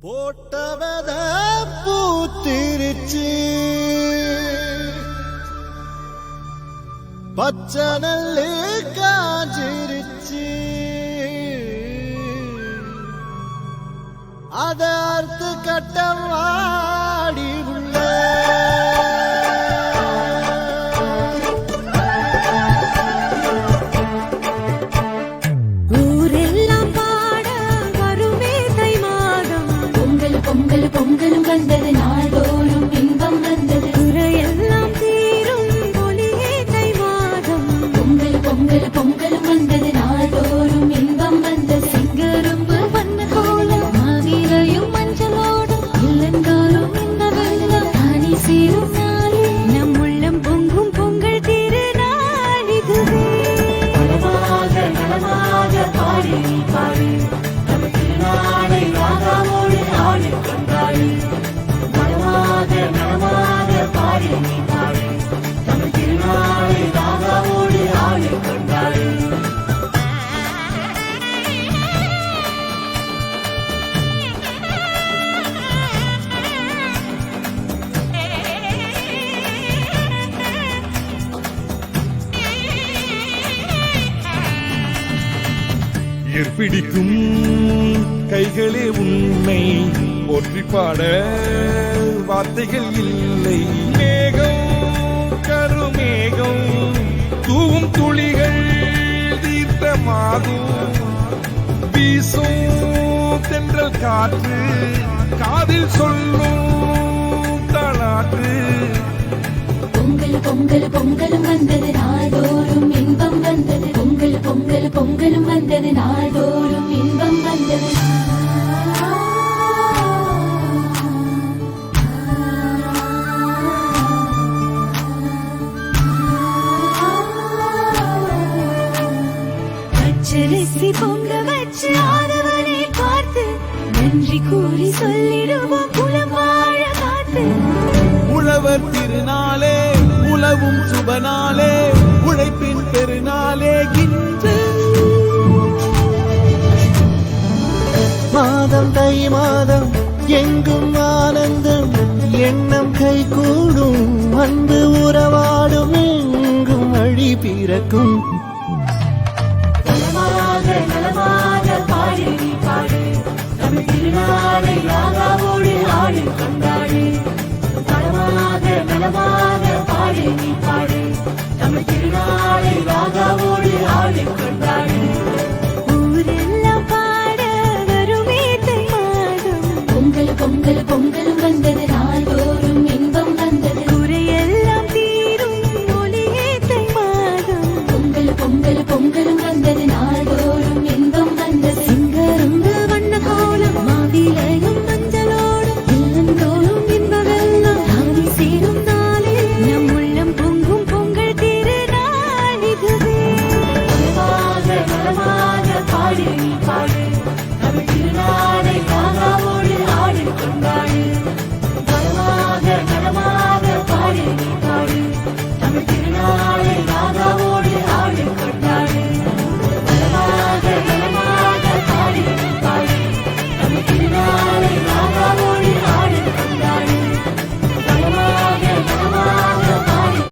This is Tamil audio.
போட்டவத பூத்திருச்சு பச்சை நல்லு காஞ்சிருச்சு அத அறுத்து கட்டம் வாடி உள்ள பொங்கலும் வந்தது நாள்தோறும் இன்பம் வந்தது குறையெல்லாம் தீரும் ஒளியே தை மாதம் பொங்கலும் வந்தது நாள்தோறும் இன்பம் வந்தது சிங்கரும்பு வண்ண கோலம் மாவீரையும் மஞ்சளோடும் இல்லந்தோறும் இந்த வெள்ளம் தானி சேரும் நாளே நம் உள்ளம் பொங்கும் பொங்கல் திருநாள் இதுவே நலமாக பாடி பாடி நம்ம திருநாளை ராகாவோடு ஆடி கண்டாடி நலமாக பாடி பாடி நம்ம திருநாளை ராகாவோடு ஆடி கண்டாடி பிடிக்கும் கைகளே உன்னை போற்றி பாட வார்த்தைகள் இல்லை மேகம் கருமேகம் தூவும் துளிகள் தீர்த்தமாகும் வீசும் தென்றல் காற்று காதில் சொல்லும் தளாற்று பொங்கலும் வந்தது நாள்தோறும் இன்பம் வந்தது பொங்கலும் வந்தது நாள்தோறும் இன்பம் வந்தது பச்சரிசி பொங்க வச்சு ஆதவனை பார்த்து நன்றி கூறி சொல்லிடுவோம் குலம் வாழ காத்து உழவர் திருநாளே உழவும் சுபநாளே உழைப்பின் பெருநாளே இன்று மாதம் தை மாதம் எங்கும் ஆனந்தம் எண்ணம் கை கூடும் அன்பு உறவாடும் எங்கும் வழி பிறக்கும்